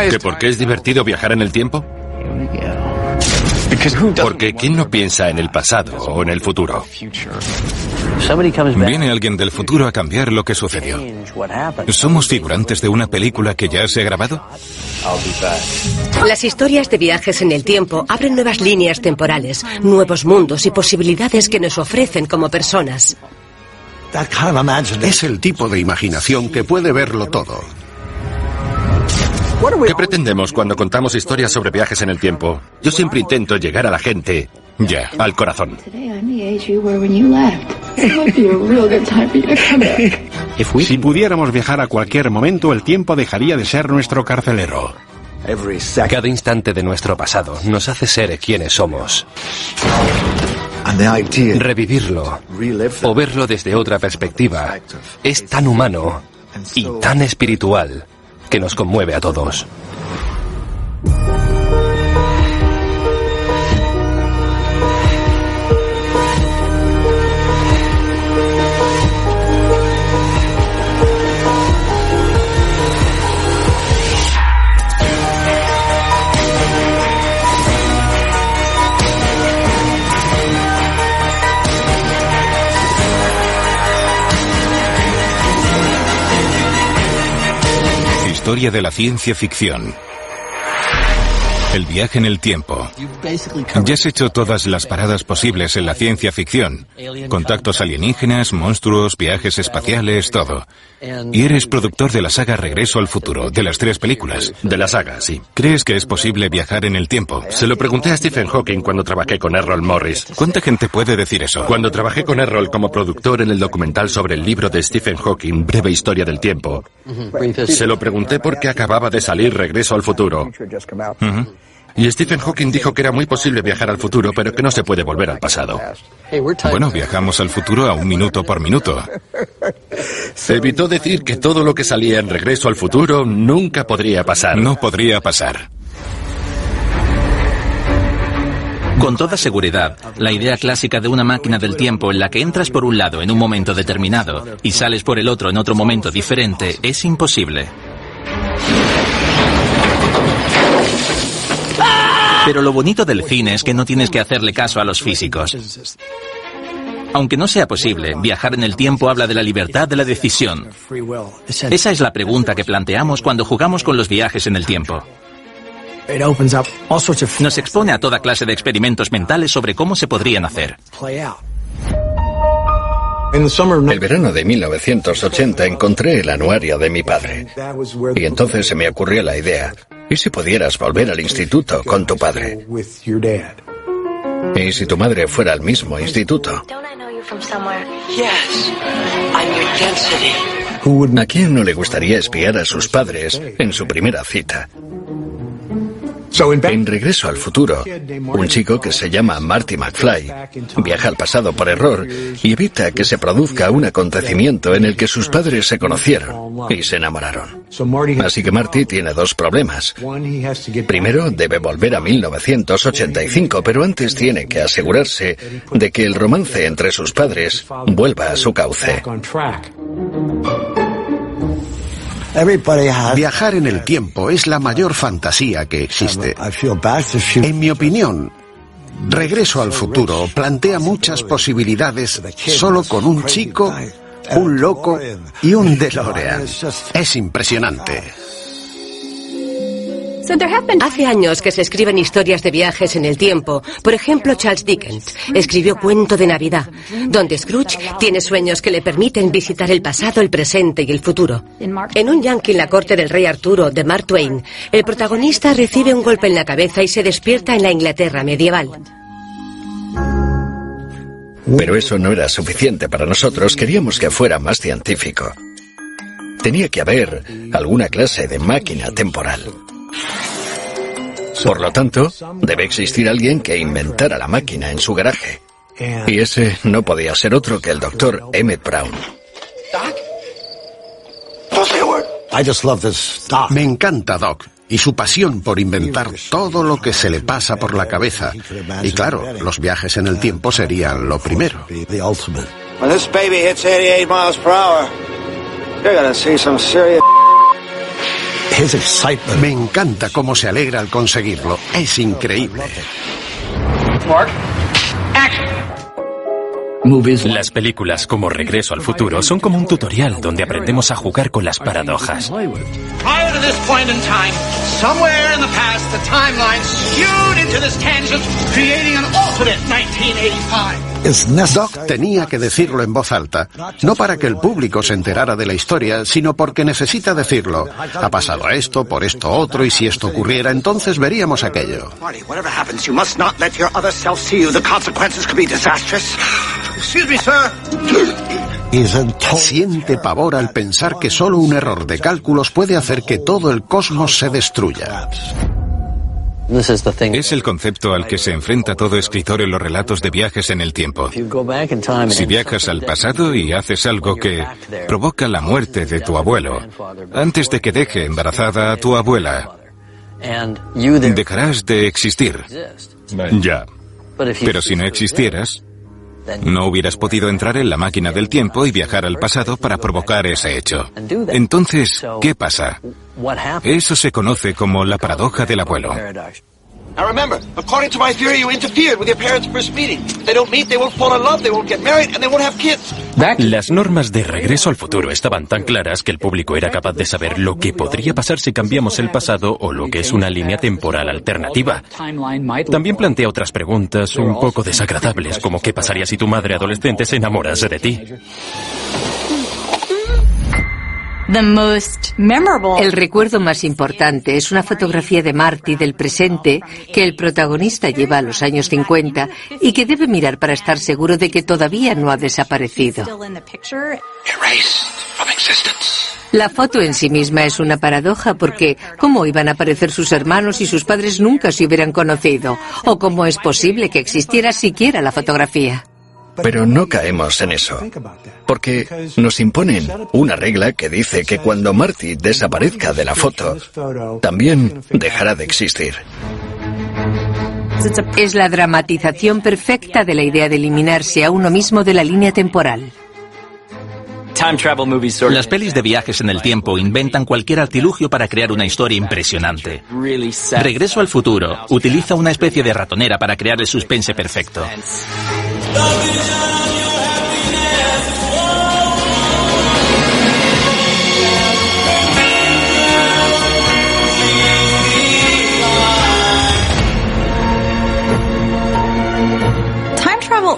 ¿Que por qué es divertido viajar en el tiempo? Porque ¿quién no piensa en el pasado o en el futuro? Viene alguien del futuro a cambiar lo que sucedió. ¿Somos figurantes de una película que ya se ha grabado? Las historias de viajes en el tiempo abren nuevas líneas temporales, nuevos mundos y posibilidades que nos ofrecen como personas. Es el tipo de imaginación que puede verlo todo. ¿Qué pretendemos cuando contamos historias sobre viajes en el tiempo? Yo siempre intento llegar a la gente, al corazón. Si pudiéramos viajar a cualquier momento, el tiempo dejaría de ser nuestro carcelero. Cada instante de nuestro pasado nos hace ser quienes somos. Revivirlo o verlo desde otra perspectiva es tan humano y tan espiritual que nos conmueve a todos. Historia de la ciencia ficción. El viaje en el tiempo. Ya has hecho todas las paradas posibles en la ciencia ficción. Contactos alienígenas, monstruos, viajes espaciales, todo. Y eres productor de la saga Regreso al Futuro, de las 3 películas. De la saga, sí. ¿Crees que es posible viajar en el tiempo? Se lo pregunté a Stephen Hawking cuando trabajé con Errol Morris. ¿Cuánta gente puede decir eso? Cuando trabajé con Errol como productor en el documental sobre el libro de Stephen Hawking, Breve Historia del Tiempo, se lo pregunté porque acababa de salir Regreso al Futuro. Y Stephen Hawking dijo que era muy posible viajar al futuro, pero que no se puede volver al pasado. Bueno, viajamos al futuro a 1 minuto por minuto. Evitó decir que todo lo que salía en Regreso al Futuro nunca podría pasar. No podría pasar. Con toda seguridad, la idea clásica de una máquina del tiempo en la que entras por un lado en un momento determinado y sales por el otro en otro momento diferente es imposible. Pero lo bonito del cine es que no tienes que hacerle caso a los físicos. Aunque no sea posible, viajar en el tiempo habla de la libertad de la decisión. Esa es la pregunta que planteamos cuando jugamos con los viajes en el tiempo. Nos expone a toda clase de experimentos mentales sobre cómo se podrían hacer. El verano de 1980 encontré el anuario de mi padre. Y entonces se me ocurrió la idea. ¿Y si pudieras volver al instituto con tu padre? ¿Y si tu madre fuera al mismo instituto? ¿A quién no le gustaría espiar a sus padres en su primera cita? En Regreso al Futuro, un chico que se llama Marty McFly viaja al pasado por error y evita que se produzca un acontecimiento en el que sus padres se conocieron y se enamoraron. Así que Marty tiene 2 problemas. Primero, debe volver a 1985, pero antes tiene que asegurarse de que el romance entre sus padres vuelva a su cauce. Viajar en el tiempo es la mayor fantasía que existe. En mi opinión, Regreso al Futuro plantea muchas posibilidades solo con un chico, un loco y un DeLorean. Es impresionante. Hace años que se escriben historias de viajes en el tiempo. Por ejemplo, Charles Dickens escribió Cuento de Navidad, donde Scrooge tiene sueños que le permiten visitar el pasado, el presente y el futuro. En Un Yankee en la corte del rey Arturo, de Mark Twain, el protagonista recibe un golpe en la cabeza y se despierta en la Inglaterra medieval. Pero eso no era suficiente para nosotros, queríamos que fuera más científico. Tenía que haber alguna clase de máquina temporal. Por lo tanto, debe existir alguien que inventara la máquina en su garaje. Y ese no podía ser otro que el Dr. Emmett Brown. Me encanta Doc y su pasión por inventar todo lo que se le pasa por la cabeza. Y claro, los viajes en el tiempo serían lo primero. Me encanta cómo se alegra al conseguirlo. Es increíble. Las películas como Regreso al Futuro son como un tutorial donde aprendemos a jugar con las paradojas. Doc tenía que decirlo en voz alta, no para que el público se enterara de la historia, sino porque necesita decirlo. Ha pasado esto, por esto otro, y si esto ocurriera, entonces veríamos aquello. Siente pavor al pensar que solo un error de cálculos puede hacer que todo el cosmos se destruya. Es el concepto al que se enfrenta todo escritor en los relatos de viajes en el tiempo. Si viajas al pasado y haces algo que provoca la muerte de tu abuelo, antes de que deje embarazada a tu abuela, dejarás de existir. Ya. Pero si no existieras, no hubieras podido entrar en la máquina del tiempo y viajar al pasado para provocar ese hecho. Entonces, ¿qué pasa? Eso se conoce como la paradoja del abuelo. Las normas de Regreso al Futuro estaban tan claras que el público era capaz de saber lo que podría pasar si cambiamos el pasado o lo que es una línea temporal alternativa. También plantea otras preguntas un poco desagradables, como qué pasaría si tu madre adolescente se enamorase de ti. El recuerdo más importante es una fotografía de Marty del presente que el protagonista lleva a los años 50 y que debe mirar para estar seguro de que todavía no ha desaparecido. La foto en sí misma es una paradoja porque ¿cómo iban a aparecer sus hermanos si sus padres nunca se hubieran conocido? ¿O cómo es posible que existiera siquiera la fotografía? Pero no caemos en eso, porque nos imponen una regla que dice que cuando Marty desaparezca de la foto, también dejará de existir. Es la dramatización perfecta de la idea de eliminarse a uno mismo de la línea temporal. Las pelis de viajes en el tiempo inventan cualquier artilugio para crear una historia impresionante. Regreso al Futuro utiliza una especie de ratonera para crear el suspense perfecto.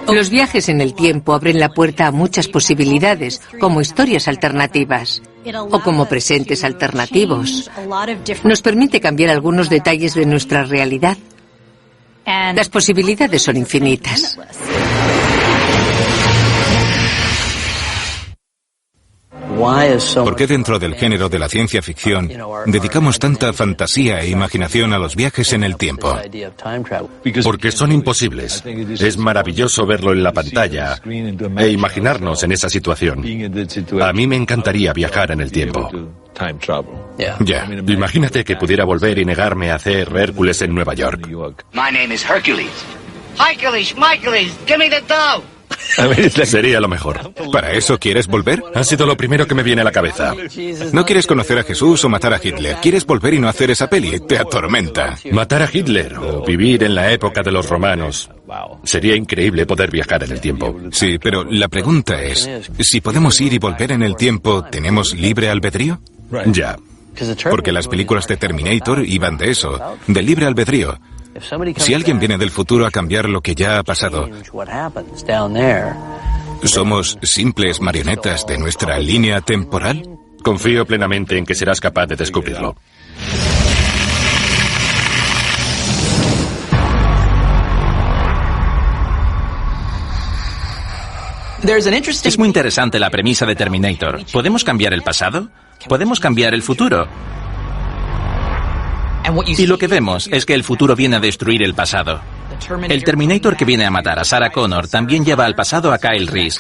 Los viajes en el tiempo abren la puerta a muchas posibilidades, como historias alternativas o como presentes alternativos. Nos permite cambiar algunos detalles de nuestra realidad. Las posibilidades son infinitas. ¿Por qué dentro del género de la ciencia ficción dedicamos tanta fantasía e imaginación a los viajes en el tiempo? Porque son imposibles. Es maravilloso verlo en la pantalla e imaginarnos en esa situación. A mí me encantaría viajar en el tiempo. Ya. Imagínate que pudiera volver y negarme a hacer Hércules en Nueva York. My name is Hercules. Hercules, give me the dough. Sería lo mejor. ¿Para eso quieres volver? Ha sido lo primero que me viene a la cabeza. No quieres conocer a Jesús o matar a Hitler. Quieres volver y no hacer esa peli. Te atormenta. Matar a Hitler o vivir en la época de los romanos. Sería increíble poder viajar en el tiempo. Sí, pero la pregunta es, si podemos ir y volver en el tiempo, ¿tenemos libre albedrío? Ya. Porque las películas de Terminator iban de eso, de libre albedrío. Si alguien viene del futuro a cambiar lo que ya ha pasado, ¿somos simples marionetas de nuestra línea temporal? Confío plenamente en que serás capaz de descubrirlo. Es muy interesante la premisa de Terminator. ¿Podemos cambiar el pasado? ¿Podemos cambiar el futuro? Y lo que vemos es que el futuro viene a destruir el pasado. El Terminator que viene a matar a Sarah Connor también lleva al pasado a Kyle Reese,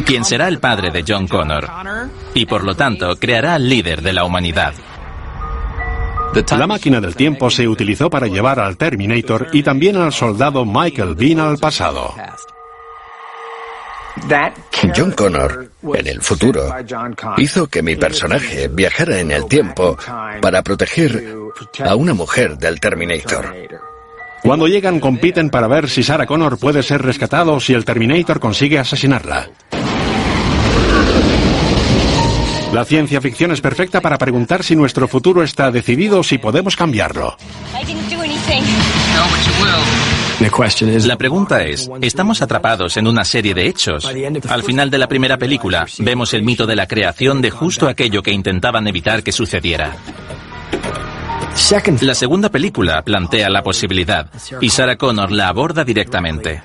quien será el padre de John Connor, y por lo tanto creará al líder de la humanidad. La máquina del tiempo se utilizó para llevar al Terminator y también al soldado Michael Biehn al pasado. John Connor, en el futuro, hizo que mi personaje viajara en el tiempo para proteger a una mujer del Terminator. Cuando llegan, compiten para ver si Sarah Connor puede ser rescatada o si el Terminator consigue asesinarla. La ciencia ficción es perfecta para preguntar si nuestro futuro está decidido o si podemos cambiarlo. La pregunta es, ¿estamos atrapados en una serie de hechos? Al final de la primera película, vemos el mito de la creación de justo aquello que intentaban evitar que sucediera. La segunda película plantea la posibilidad, y Sarah Connor la aborda directamente.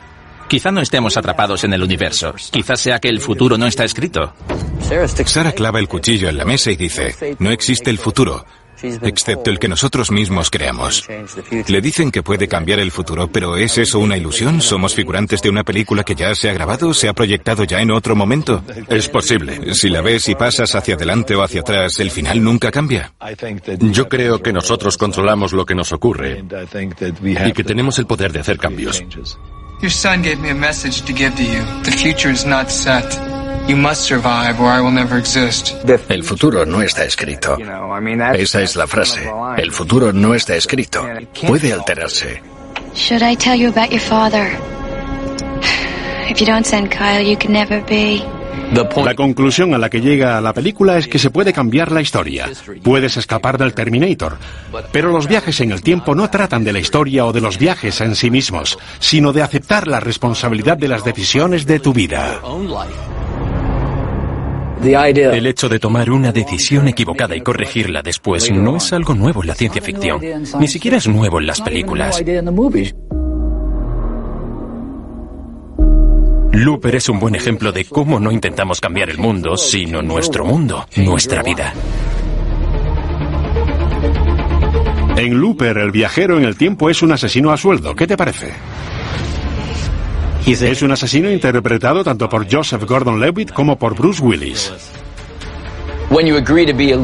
Quizá no estemos atrapados en el universo, quizá sea que el futuro no está escrito. Sarah clava el cuchillo en la mesa y dice, no existe el futuro, excepto el que nosotros mismos creamos. Le dicen que puede cambiar el futuro, pero ¿es eso una ilusión? ¿Somos figurantes de una película que ya se ha grabado, se ha proyectado ya en otro momento? Es posible. Si la ves y pasas hacia adelante o hacia atrás, ¿el final nunca cambia? Yo creo que nosotros controlamos lo que nos ocurre y que tenemos el poder de hacer cambios. Your son gave me a message to give to you. The future is not set. You must survive or I will never exist. El futuro no está escrito. Esa es la frase. El futuro no está escrito. Puede alterarse. Should I tell you about your father? If you don't send Kyle, you can never be. La conclusión a la que llega la película es que se puede cambiar la historia. Puedes escapar del Terminator. Pero los viajes en el tiempo no tratan de la historia o de los viajes en sí mismos, sino de aceptar la responsabilidad de las decisiones de tu vida. El hecho de tomar una decisión equivocada y corregirla después no es algo nuevo en la ciencia ficción. Ni siquiera es nuevo en las películas. Looper es un buen ejemplo de cómo no intentamos cambiar el mundo, sino nuestro mundo, nuestra vida. En Looper, el viajero en el tiempo es un asesino a sueldo. ¿Qué te parece? Es un asesino interpretado tanto por Joseph Gordon-Levitt como por Bruce Willis.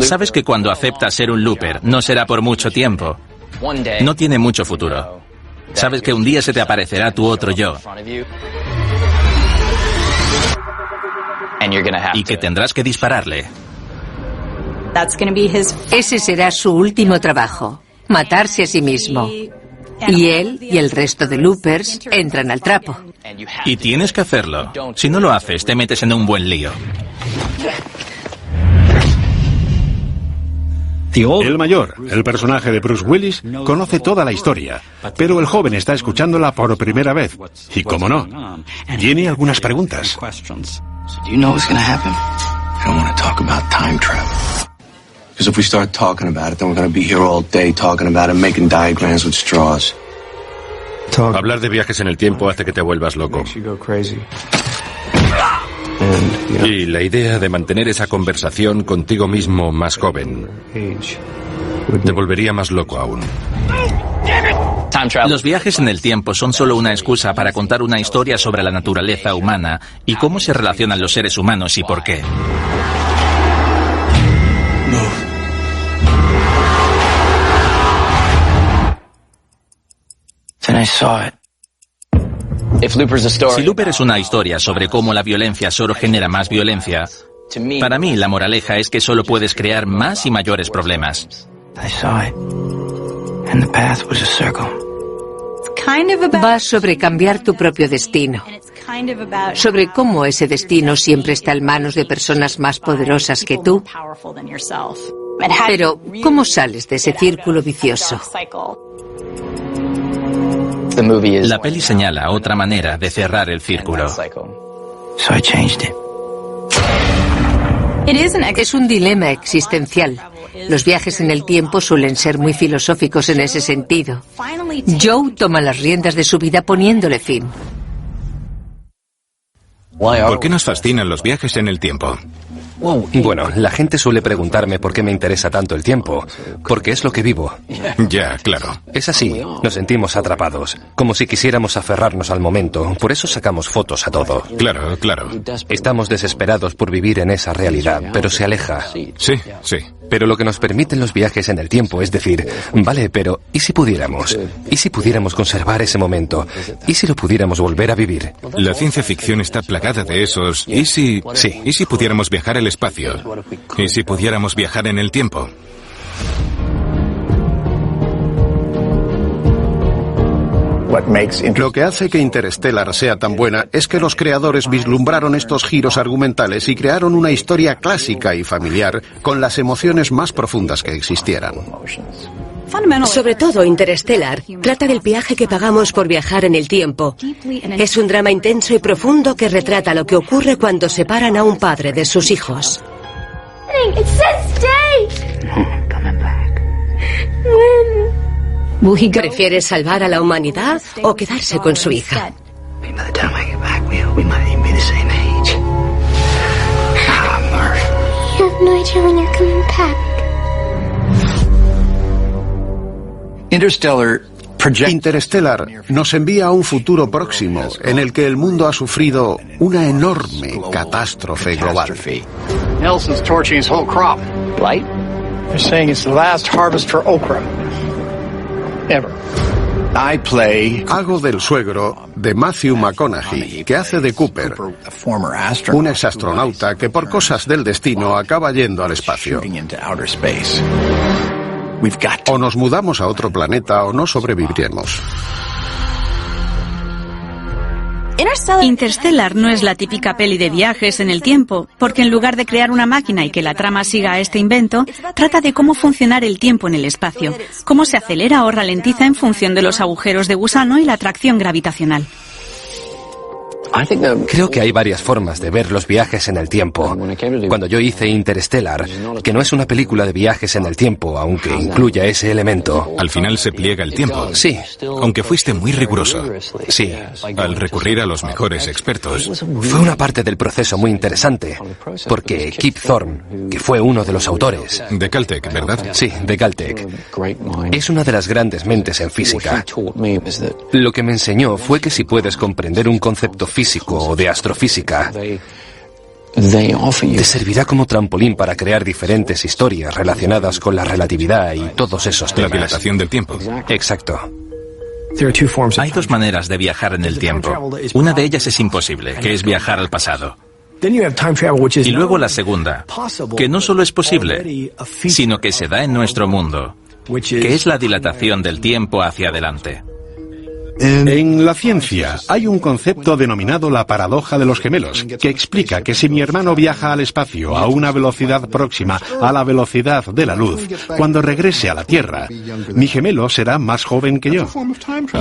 Sabes que cuando aceptas ser un looper, no será por mucho tiempo. No tiene mucho futuro. Sabes que un día se te aparecerá tu otro yo. Y que tendrás que dispararle. Ese será su último trabajo, matarse a sí mismo. Y él y el resto de loopers entran al trapo. Y tienes que hacerlo. Si no lo haces, te metes en un buen lío. El mayor, el personaje de Bruce Willis, conoce toda la historia, pero el joven está escuchándola por primera vez. Y cómo no, tiene algunas preguntas. Do you know what's going to happen? I don't want to talk about time travel. Because if we start talking about it, then we're going to be here all day talking about it, making diagrams with straws. Hablar de viajes en el tiempo hace que te vuelvas loco. Y la idea de mantener esa conversación contigo mismo más joven te volvería más loco aún. Los viajes en el tiempo son solo una excusa para contar una historia sobre la naturaleza humana y cómo se relacionan los seres humanos y por qué. Si Looper es una historia sobre cómo la violencia solo genera más violencia, para mí la moraleja es que solo puedes crear más y mayores problemas. Va sobre cambiar tu propio destino, sobre cómo ese destino siempre está en manos de personas más poderosas que tú. Pero, ¿cómo sales de ese círculo vicioso? La peli señala otra manera de cerrar el círculo. Es un dilema existencial. Los viajes en el tiempo suelen ser muy filosóficos en ese sentido. Joe toma las riendas de su vida poniéndole fin. ¿Por qué nos fascinan los viajes en el tiempo? Bueno, la gente suele preguntarme por qué me interesa tanto el tiempo, porque es lo que vivo. Ya, claro. Es así, nos sentimos atrapados, como si quisiéramos aferrarnos al momento, por eso sacamos fotos a todo. Claro, claro. Estamos desesperados por vivir en esa realidad, pero se aleja. Sí, sí. Pero lo que nos permiten los viajes en el tiempo es decir, vale, pero ¿y si pudiéramos? ¿Y si pudiéramos conservar ese momento? ¿Y si lo pudiéramos volver a vivir? La ciencia ficción está plagada de esos ¿y si? Sí. ¿Y si pudiéramos viajar al espacio? ¿Y si pudiéramos viajar en el tiempo? Lo que hace que Interstellar sea tan buena es que los creadores vislumbraron estos giros argumentales y crearon una historia clásica y familiar con las emociones más profundas que existieran. Sobre todo, Interstellar trata del viaje que pagamos por viajar en el tiempo. Es un drama intenso y profundo que retrata lo que ocurre cuando separan a un padre de sus hijos. ¿Prefiere salvar a la humanidad o quedarse con su hija? Interstellar nos envía a un futuro próximo en el que el mundo ha sufrido una enorme catástrofe global. Nelson's torching his whole crop. Light? They're saying it's the last harvest for okra. Ever. Hago del suegro de Matthew McConaughey, que hace de Cooper, un exastronauta que por cosas del destino acaba yendo al espacio. O nos mudamos a otro planeta o no sobreviviremos. Interstellar no es la típica peli de viajes en el tiempo, porque en lugar de crear una máquina y que la trama siga a este invento, trata de cómo funcionar el tiempo en el espacio, cómo se acelera o ralentiza en función de los agujeros de gusano y la atracción gravitacional. Creo que hay varias formas de ver los viajes en el tiempo. Cuando yo hice Interstellar, que no es una película de viajes en el tiempo, aunque incluya ese elemento. Al final se pliega el tiempo. Sí. Aunque fuiste muy riguroso. Sí. Al recurrir a los mejores expertos. Fue una parte del proceso muy interesante, porque Kip Thorne, que fue uno de los autores... De Caltech, ¿verdad? Sí, de Caltech. Es una de las grandes mentes en física. Lo que me enseñó fue que si puedes comprender un concepto físico o de astrofísica, te servirá como trampolín para crear diferentes historias relacionadas con la relatividad y todos esos temas. La dilatación del tiempo. Exacto. Hay dos maneras de viajar en el tiempo. Una de ellas es imposible, que es viajar al pasado. Y luego la segunda, que no solo es posible, sino que se da en nuestro mundo, que es la dilatación del tiempo hacia adelante. En la ciencia hay un concepto denominado la paradoja de los gemelos, que explica que si mi hermano viaja al espacio a una velocidad próxima a la velocidad de la luz, cuando regrese a la Tierra, mi gemelo será más joven que yo.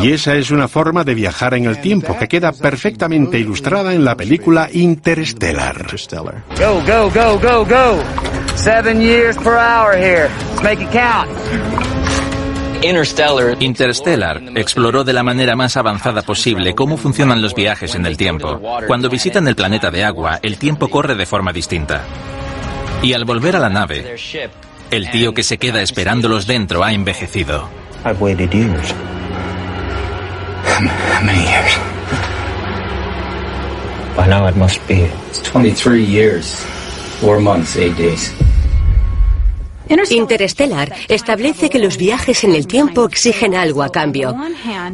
Y esa es una forma de viajar en el tiempo que queda perfectamente ilustrada en la película Interstellar. Go, go, go, go, go. 7 years per hour here. Let's make it count. Interstellar exploró de la manera más avanzada posible cómo funcionan los viajes en el tiempo. Cuando visitan el planeta de agua, el tiempo corre de forma distinta. Y al volver a la nave, el tío que se queda esperándolos dentro ha envejecido. I've waited years. How many years? By now it must be. It's 23 years, 4 months, 8 days. Interstellar establece que los viajes en el tiempo exigen algo a cambio.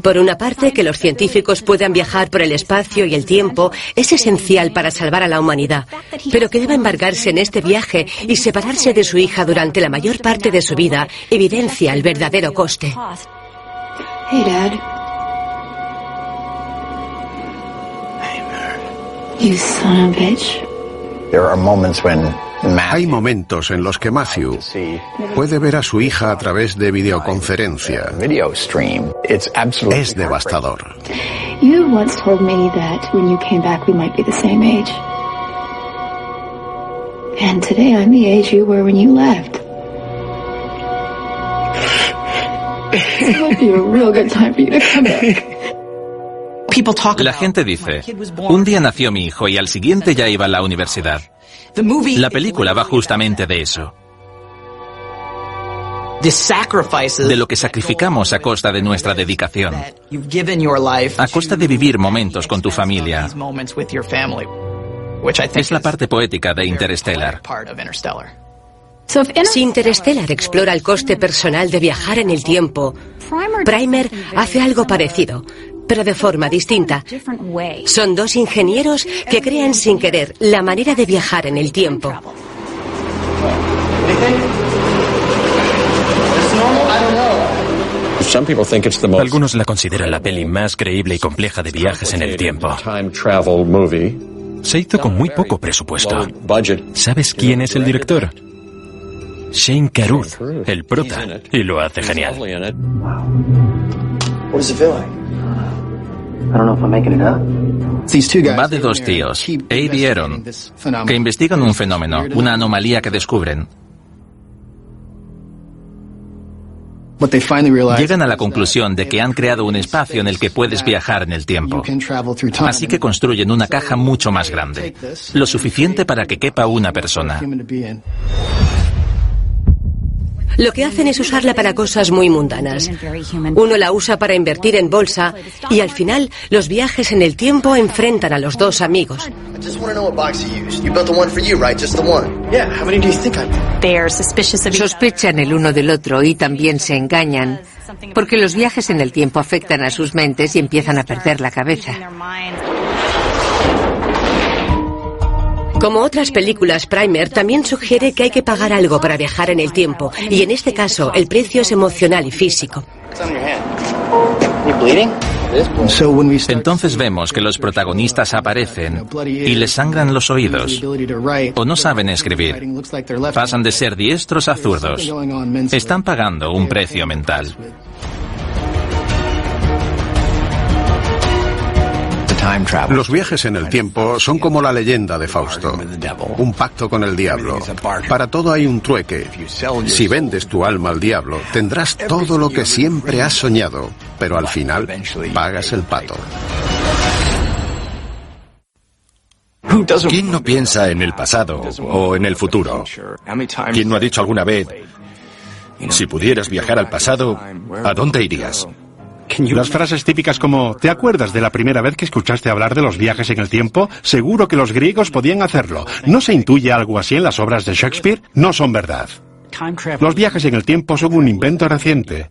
Por una parte, que los científicos puedan viajar por el espacio y el tiempo es esencial para salvar a la humanidad, pero que deba embarcarse en este viaje y separarse de su hija durante la mayor parte de su vida evidencia el verdadero coste. Hey, Dad. You son of a bitch. Hay momentos en los que Matthew puede ver a su hija a través de videoconferencia. Es devastador. You once told me that when you came back we might be the same age. And today I'm the age you were when you left. It would be a real good time for you to come back. La gente dice, un día nació mi hijo y al siguiente ya iba a la universidad. La película va justamente de eso. De lo que sacrificamos a costa de nuestra dedicación. A costa de vivir momentos con tu familia. Es la parte poética de Interstellar. Si Interstellar explora el coste personal de viajar en el tiempo, Primer hace algo parecido, pero de forma distinta. Son dos ingenieros que crean sin querer la manera de viajar en el tiempo. Algunos la consideran la peli más creíble y compleja de viajes en el tiempo. Se hizo con muy poco presupuesto. ¿Sabes quién es el director? Shane Carruth, el prota, y lo hace genial. Va de dos tíos, Abe y Aaron, que investigan un fenómeno, una anomalía que descubren. Llegan a la conclusión de que han creado un espacio en el que puedes viajar en el tiempo. Así que construyen una caja mucho más grande, lo suficiente para que quepa una persona. Lo que hacen es usarla para cosas muy mundanas. Uno la usa para invertir en bolsa y al final los viajes en el tiempo enfrentan a los dos amigos. Sospechan el uno del otro y también se engañan, porque los viajes en el tiempo afectan a sus mentes y empiezan a perder la cabeza. Como otras películas, Primer también sugiere que hay que pagar algo para viajar en el tiempo, y en este caso el precio es emocional y físico. Entonces vemos que los protagonistas aparecen y les sangran los oídos, o no saben escribir. Pasan de ser diestros a zurdos. Están pagando un precio mental. Los viajes en el tiempo son como la leyenda de Fausto, un pacto con el diablo. Para todo hay un trueque. Si vendes tu alma al diablo, tendrás todo lo que siempre has soñado, pero al final pagas el pato. ¿Quién no piensa en el pasado o en el futuro? ¿Quién no ha dicho alguna vez, si pudieras viajar al pasado, ¿a dónde irías? Las frases típicas como ¿te acuerdas de la primera vez que escuchaste hablar de los viajes en el tiempo? Seguro que los griegos podían hacerlo. ¿No se intuye algo así en las obras de Shakespeare? No son verdad. Los viajes en el tiempo son un invento reciente.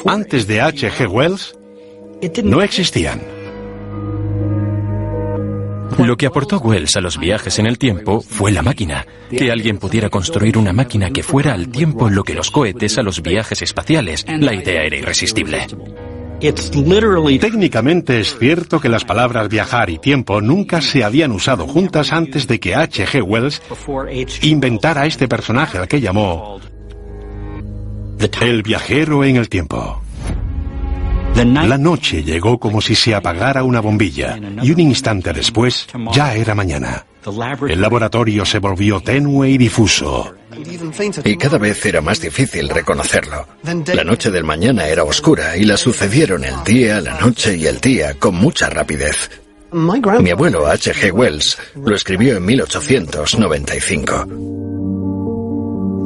Antes de H.G. Wells, no existían. Lo que aportó Wells a los viajes en el tiempo fue la máquina. Que alguien pudiera construir una máquina que fuera al tiempo lo que los cohetes a los viajes espaciales. La idea era irresistible. Técnicamente es cierto que las palabras viajar y tiempo nunca se habían usado juntas antes de que H.G. Wells inventara este personaje al que llamó el viajero en el tiempo. La noche llegó como si se apagara una bombilla y un instante después ya era mañana. El laboratorio se volvió tenue y difuso. Y cada vez era más difícil reconocerlo. La noche del mañana era oscura y la sucedieron el día, la noche y el día con mucha rapidez. Mi abuelo H.G. Wells lo escribió en 1895.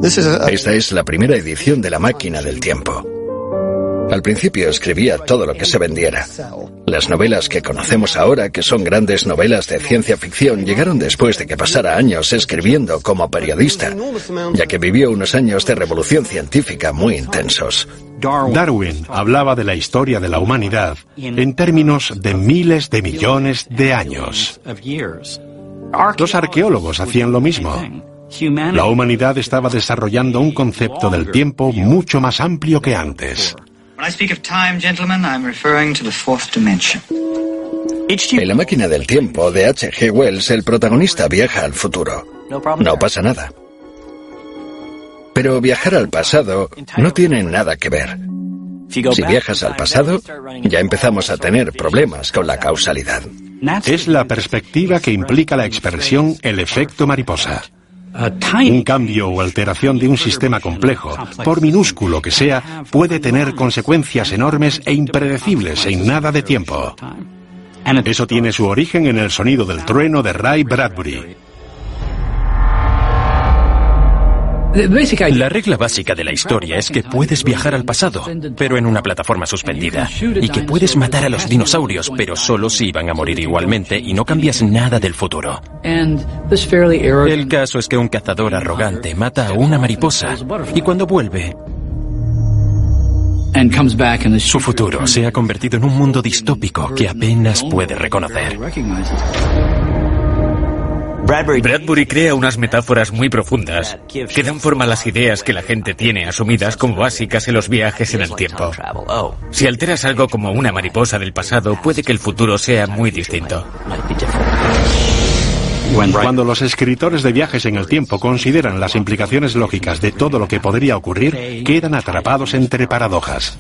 Esta es la primera edición de La máquina del tiempo. Al principio escribía todo lo que se vendiera. Las novelas que conocemos ahora, que son grandes novelas de ciencia ficción, llegaron después de que pasara años escribiendo como periodista, ya que vivió unos años de revolución científica muy intensos. Darwin hablaba de la historia de la humanidad en términos de miles de millones de años. Los arqueólogos hacían lo mismo. La humanidad estaba desarrollando un concepto del tiempo mucho más amplio que antes. En La máquina del tiempo de H.G. Wells, el protagonista viaja al futuro. No pasa nada. Pero viajar al pasado no tiene nada que ver. Si viajas al pasado, ya empezamos a tener problemas con la causalidad. Es la perspectiva que implica la expresión el efecto mariposa. Un cambio o alteración de un sistema complejo, por minúsculo que sea, puede tener consecuencias enormes e impredecibles en nada de tiempo. Eso tiene su origen en el sonido del trueno de Ray Bradbury. La regla básica de la historia es que puedes viajar al pasado, pero en una plataforma suspendida, y que puedes matar a los dinosaurios, pero solo si iban a morir igualmente y no cambias nada del futuro. El caso es que un cazador arrogante mata a una mariposa, y cuando vuelve, su futuro se ha convertido en un mundo distópico que apenas puede reconocer. Bradbury crea unas metáforas muy profundas que dan forma a las ideas que la gente tiene asumidas como básicas en los viajes en el tiempo. Si alteras algo como una mariposa del pasado, puede que el futuro sea muy distinto. Cuando los escritores de viajes en el tiempo consideran las implicaciones lógicas de todo lo que podría ocurrir, quedan atrapados entre paradojas.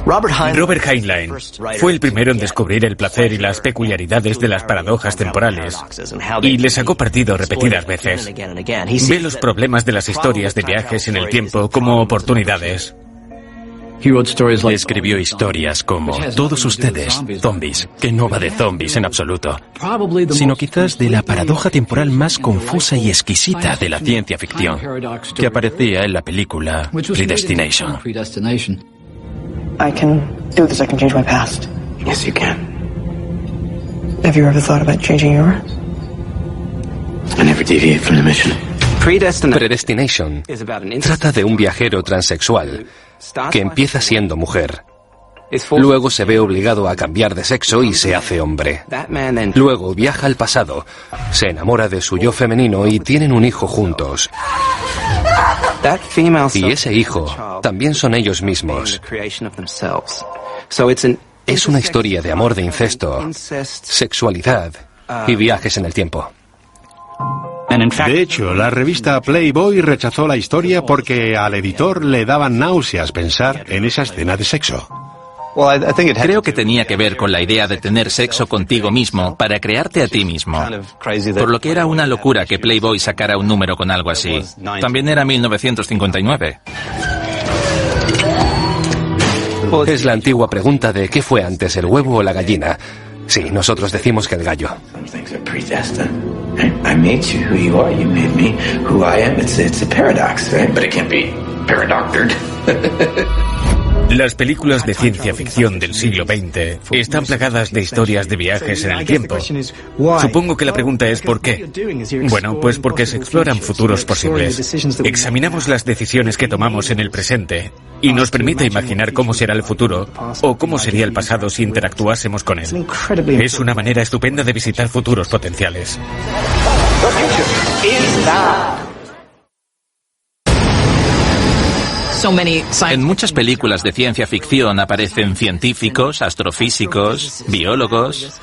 Robert Heinlein fue el primero en descubrir el placer y las peculiaridades de las paradojas temporales, y le sacó partido repetidas veces. Ve los problemas de las historias de viajes en el tiempo como oportunidades. Escribió historias como Todos ustedes, zombies, que no va de zombies en absoluto, sino quizás de la paradoja temporal más confusa y exquisita de la ciencia ficción, que aparecía en la película Predestination. I can do this. I can change my past. Yes, you can. Have you ever thought about changing yours? I never deviate from the mission. Predestination trata de un viajero transexual que empieza siendo mujer. Luego se ve obligado a cambiar de sexo y se hace hombre. Luego viaja al pasado, se enamora de su yo femenino y tienen un hijo juntos. Y ese hijo también son ellos mismos. Es una historia de amor de incesto, sexualidad y viajes en el tiempo. De hecho, la revista Playboy rechazó la historia porque al editor le daban náuseas pensar en esa escena de sexo. Creo que tenía que ver con la idea de tener sexo contigo mismo para crearte a ti mismo. Por lo que era una locura que Playboy sacara un número con algo así. También era 1959. Es la antigua pregunta de ¿qué fue antes, el huevo o la gallina? Sí, nosotros decimos que el gallo. I made you who you are. You made me who I am. It's a paradox, right? But it can't be paradoctored. Las películas de ciencia ficción del siglo XX están plagadas de historias de viajes en el tiempo. Supongo que la pregunta es ¿por qué? Bueno, pues porque se exploran futuros posibles. Examinamos las decisiones que tomamos en el presente y nos permite imaginar cómo será el futuro o cómo sería el pasado si interactuásemos con él. Es una manera estupenda de visitar futuros potenciales. En muchas películas de ciencia ficción aparecen científicos, astrofísicos, biólogos,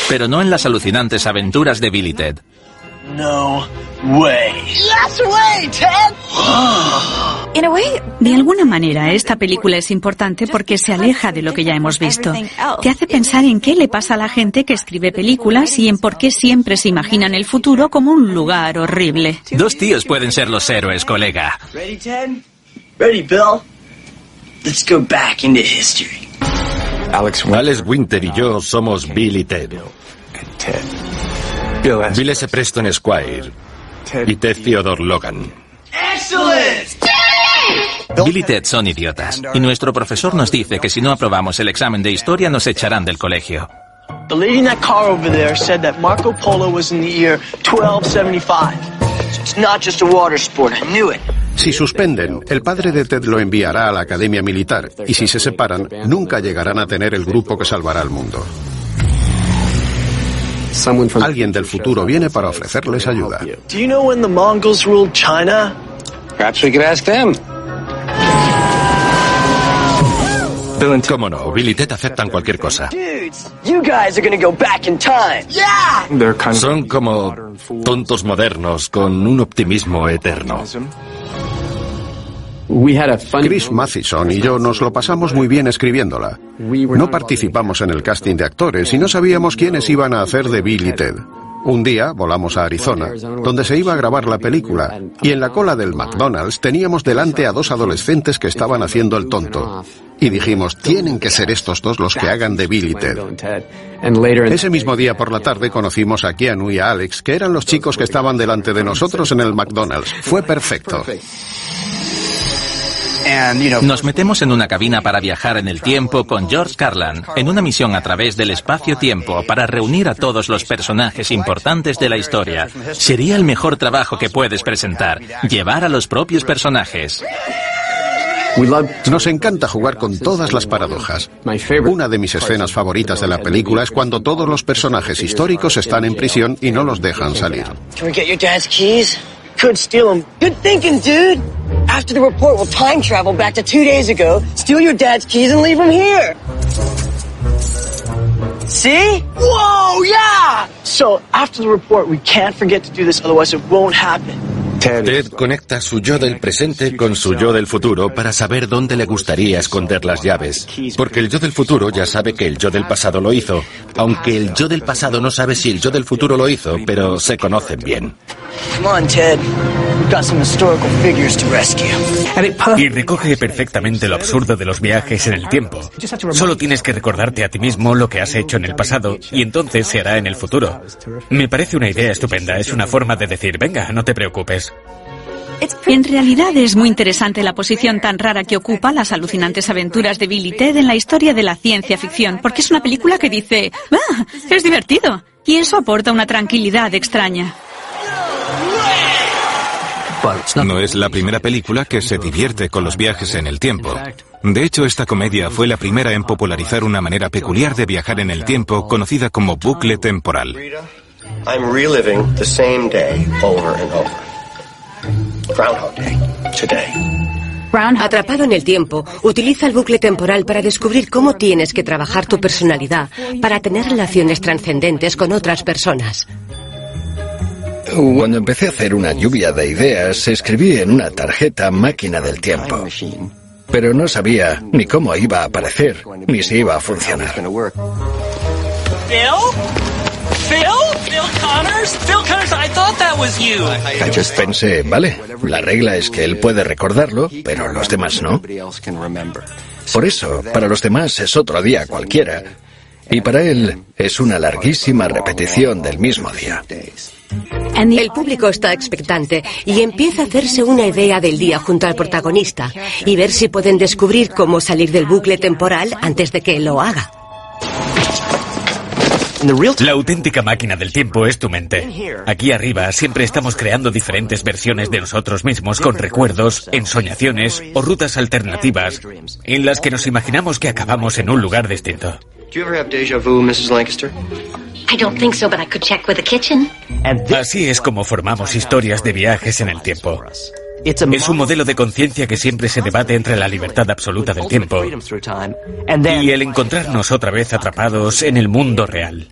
pero no en las alucinantes aventuras de Bill y Ted. No way. Yes way, Ted. De alguna manera, esta película es importante porque se aleja de lo que ya hemos visto. Te hace pensar en qué le pasa a la gente que escribe películas y en por qué siempre se imaginan el futuro como un lugar horrible. Dos tíos pueden ser los héroes, colega. Ready, Ted? Ready, Bill? Let's go back into history. Alex Winter y yo somos Bill y Ted. Bill es Preston Squire y Ted Theodore Logan. Bill y Ted son idiotas, y nuestro profesor nos dice que si no aprobamos el examen de historia nos echarán del colegio. The lady in that car over there said that Marco Polo was in the year 1275. So it's not just a water sport. I knew it. Si suspenden, el padre de Ted lo enviará a la academia militar, y si se separan, nunca llegarán a tener el grupo que salvará al mundo. Alguien del futuro viene para ofrecerles ayuda. Do you know when the Mongols ruled China? Perhaps we could ask them. ¿Cómo no? Bill y Ted aceptan cualquier cosa. You guys are gonna go back in time. Yeah! Son como tontos modernos con un optimismo eterno. Chris Matheson y yo nos lo pasamos muy bien escribiéndola. No participamos en el casting de actores y no sabíamos quiénes iban a hacer de Bill y Ted. Un día volamos a Arizona, donde se iba a grabar la película, y en la cola del McDonald's teníamos delante a dos adolescentes que estaban haciendo el tonto. Y dijimos, tienen que ser estos dos los que hagan de Bill y Ted. Ese mismo día por la tarde conocimos a Keanu y a Alex, que eran los chicos que estaban delante de nosotros en el McDonald's. Fue perfecto. Nos metemos en una cabina para viajar en el tiempo con George Carlin, en una misión a través del espacio-tiempo para reunir a todos los personajes importantes de la historia. Sería el mejor trabajo que puedes presentar, llevar a los propios personajes. Nos encanta jugar con todas las paradojas. Una de mis escenas favoritas de la película es cuando todos los personajes históricos están en prisión y no los dejan salir. Could steal them. Good thinking, dude. After the report, we'll time travel back to 2 days ago, steal your dad's keys, and leave them here. See? Whoa, yeah! So, after the report, we can't forget to do this, otherwise it won't happen. Ted conecta su yo del presente con su yo del futuro para saber dónde le gustaría esconder las llaves. Porque el yo del futuro ya sabe que el yo del pasado lo hizo, aunque el yo del pasado no sabe si el yo del futuro lo hizo, pero se conocen bien. Come on, Ted. We've got some historical figures to rescue. Y recoge perfectamente lo absurdo de los viajes en el tiempo. Solo tienes que recordarte a ti mismo lo que has hecho en el pasado y entonces se hará en el futuro. Me parece una idea estupenda. Es una forma de decir, venga, no te preocupes. En realidad es muy interesante la posición tan rara que ocupa las alucinantes aventuras de Bill y Ted en la historia de la ciencia ficción, porque es una película que dice, ¡ah, es divertido! Y eso aporta una tranquilidad extraña. No es la primera película que se divierte con los viajes en el tiempo. De hecho, esta comedia fue la primera en popularizar una manera peculiar de viajar en el tiempo conocida como bucle temporal. I'm reliving the same day over and over. Groundhog Day, today. Atrapado en el tiempo, utiliza el bucle temporal para descubrir cómo tienes que trabajar tu personalidad para tener relaciones trascendentes con otras personas. Cuando empecé a hacer una lluvia de ideas, escribí en una tarjeta máquina del tiempo. Pero no sabía ni cómo iba a aparecer, ni si iba a funcionar. Pensé, vale, la regla es que él puede recordarlo, pero los demás no. Por eso, para los demás es otro día cualquiera, y para él es una larguísima repetición del mismo día. El público está expectante y empieza a hacerse una idea del día junto al protagonista y ver si pueden descubrir cómo salir del bucle temporal antes de que él lo haga. La auténtica máquina del tiempo es tu mente. Aquí arriba siempre estamos creando diferentes versiones de nosotros mismos con recuerdos, ensoñaciones o rutas alternativas en las que nos imaginamos que acabamos en un lugar distinto. Do you ever have déjà vu, Mrs. Lancaster? I don't think so, but I could check with the kitchen. Así es como formamos historias de viajes en el tiempo. Es un modelo de conciencia que siempre se debate entre la libertad absoluta del tiempo y el encontrarnos otra vez atrapados en el mundo real.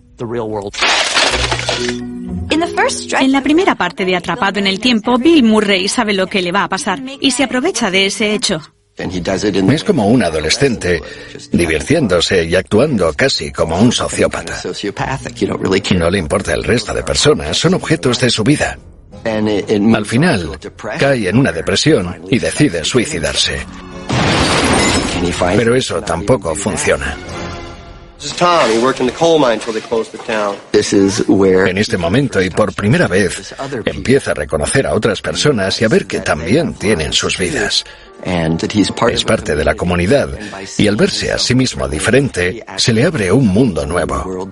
En la primera parte de Atrapado en el tiempo, Bill Murray sabe lo que le va a pasar y se aprovecha de ese hecho. Es como un adolescente, divirtiéndose y actuando casi como un sociópata. No le importa el resto de personas, son objetos de su vida. Al final, cae en una depresión y decide suicidarse. Pero eso tampoco funciona. En este momento y por primera vez empieza a reconocer a otras personas y a ver que también tienen sus vidas. Es parte de la comunidad y al verse a sí mismo diferente, se le abre un mundo nuevo.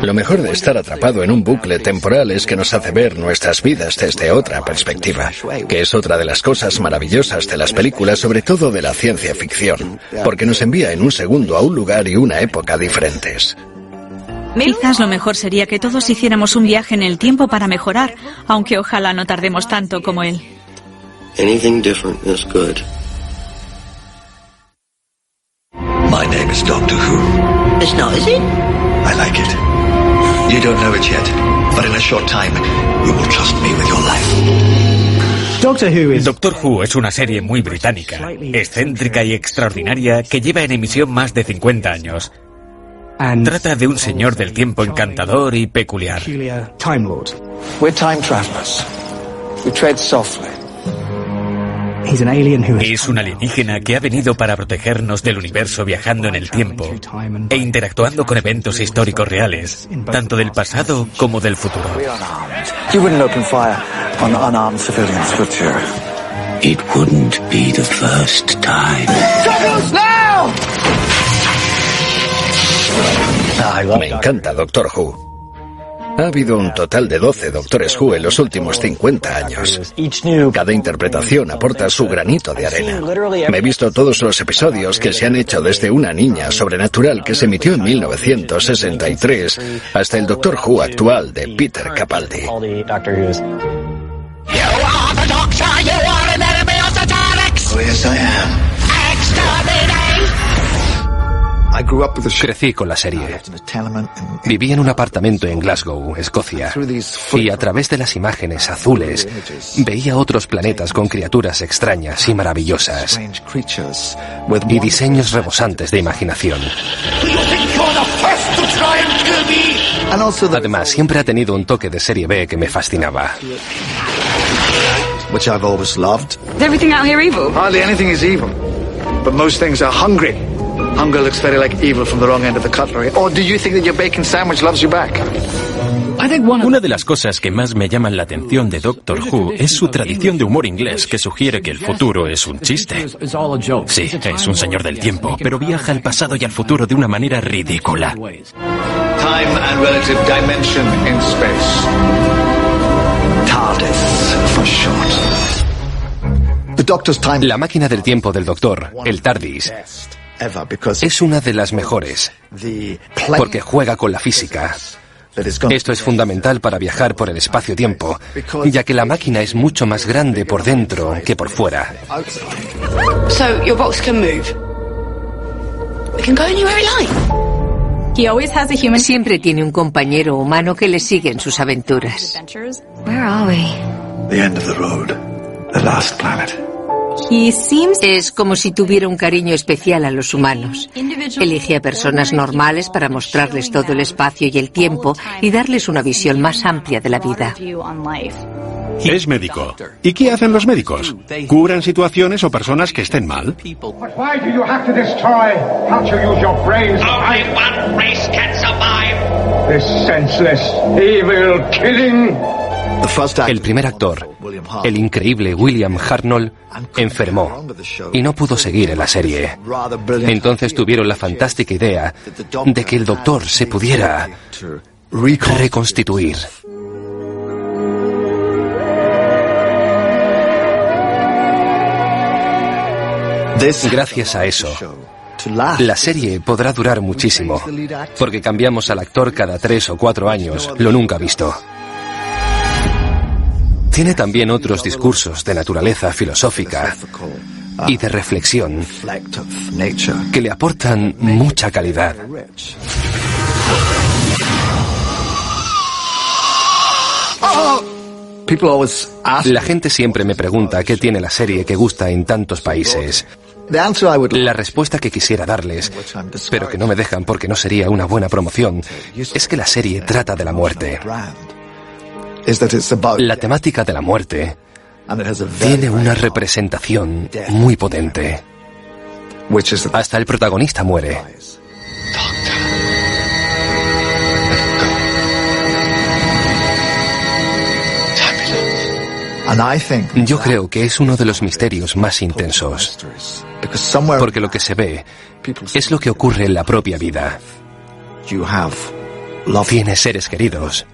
Lo mejor de estar atrapado en un bucle temporal es que nos hace ver nuestras vidas desde otra perspectiva, que es otra de las cosas maravillosas de las películas, sobre todo de la ciencia ficción, porque nos envía en un segundo a un lugar y una época diferentes. Quizás lo mejor sería que todos hiciéramos un viaje en el tiempo para mejorar, aunque ojalá no tardemos tanto como él. Anything different is good. My name is Doctor Who. It's not, is it? I like it. You don't know it yet, but in a short time, you will trust me with your life. Doctor Who es una serie muy británica, excéntrica y extraordinaria que lleva en emisión más de 50 años. Trata de un señor del tiempo encantador y peculiar. We're time travelers. We tread softly. Es un alienígena que ha venido para protegernos del universo viajando en el tiempo e interactuando con eventos históricos reales, tanto del pasado como del futuro. You wouldn't open fire on unarmed civilians, would you? It wouldn't be the first time. Me encanta Doctor Who. Ha habido un total de 12 Doctores Who en los últimos 50 años. Cada interpretación aporta su granito de arena. Me he visto todos los episodios que se han hecho desde Una niña sobrenatural que se emitió en 1963 hasta el Doctor Who actual de Peter Capaldi. Crecí con la serie. Viví en un apartamento en Glasgow, Escocia, y a través de las imágenes azules veía otros planetas con criaturas extrañas y maravillosas y diseños rebosantes de imaginación. Además, siempre ha tenido un toque de serie B que me fascinaba. Which I've always loved. Is everything out here evil? Hardly anything is evil, but most things are hungry. Hunger looks very like evil from the wrong end of the cutlery. Or do you think that your bacon sandwich loves you back? Una de las cosas que más me llaman la atención de Doctor Who es su tradición de humor inglés que sugiere que el futuro es un chiste. Sí, es un señor del tiempo, pero viaja al pasado y al futuro de una manera ridícula. Time and relative dimension in space. TARDIS for short. La máquina del tiempo del Doctor, el TARDIS, es una de las mejores, porque juega con la física. Esto es fundamental para viajar por el espacio-tiempo, ya que la máquina es mucho más grande por dentro que por fuera. So your box can move. We can go anywhere we like. Siempre tiene un compañero humano que le sigue en sus aventuras. Where are we? The end of the road. The last planet. Es como si tuviera un cariño especial a los humanos. Elige a personas normales para mostrarles todo el espacio y el tiempo y darles una visión más amplia de la vida. Es médico. ¿Y qué hacen los médicos? ¿Curan situaciones o personas que estén mal? Why do you have to destroy? Can't you use your brains? Only one race can survive. This senseless, evil killing. El primer actor, el increíble William Hartnell, enfermó y no pudo seguir en la serie. Entonces tuvieron la fantástica idea de que el Doctor se pudiera reconstituir. Gracias a eso, la serie podrá durar muchísimo, porque cambiamos al actor cada 3 o 4 años, lo nunca visto. Tiene también otros discursos de naturaleza filosófica y de reflexión que le aportan mucha calidad. La gente siempre me pregunta qué tiene la serie que gusta en tantos países. La respuesta que quisiera darles, pero que no me dejan porque no sería una buena promoción, es que la serie trata de la muerte. La temática de la muerte tiene una representación muy potente. Hasta el protagonista muere. Yo creo que es uno de los misterios más intensos, porque lo que se ve es lo que ocurre en la propia vida. Tienes seres queridos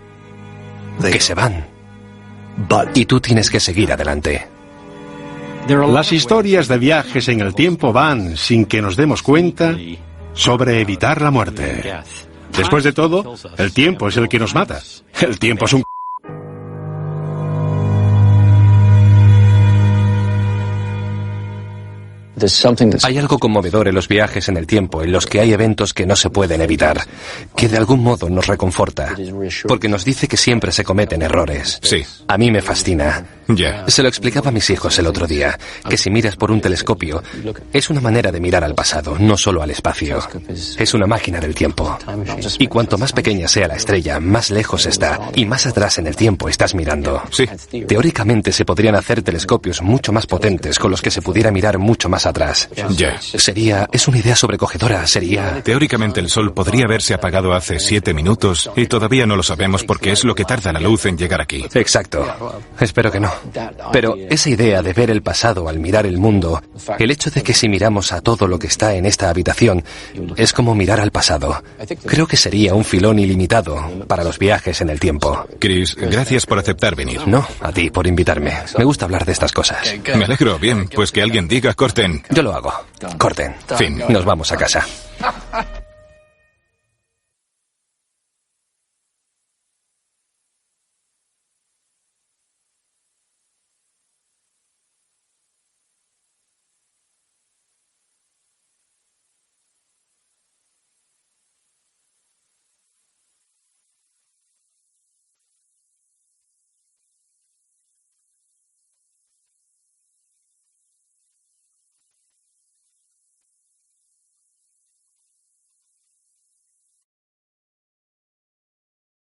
que se van y tú tienes que seguir adelante. Las historias de viajes en el tiempo van, sin que nos demos cuenta, sobre evitar la muerte. Después de todo, el tiempo es el que nos mata. El tiempo es un... Hay algo conmovedor en los viajes en el tiempo, en los que hay eventos que no se pueden evitar, que de algún modo nos reconforta, porque nos dice que siempre se cometen errores. Sí. A mí me fascina. Se lo explicaba a mis hijos el otro día, que si miras por un telescopio, es una manera de mirar al pasado, no solo al espacio. Es una máquina del tiempo. Y cuanto más pequeña sea la estrella, más lejos está, y más atrás en el tiempo estás mirando. Sí. Teóricamente se podrían hacer telescopios mucho más potentes con los que se pudiera mirar mucho más atrás. Es una idea sobrecogedora, Teóricamente el Sol podría haberse apagado hace 7 minutos y todavía no lo sabemos porque es lo que tarda la luz en llegar aquí. Exacto. Espero que no. Pero esa idea de ver el pasado al mirar el mundo, el hecho de que si miramos a todo lo que está en esta habitación, es como mirar al pasado. Creo que sería un filón ilimitado para los viajes en el tiempo. Chris, gracias por aceptar venir. No, a ti por invitarme. Me gusta hablar de estas cosas. Me alegro. Bien, pues que alguien diga corten. Yo lo hago. Corten. Fin. Nos vamos a casa.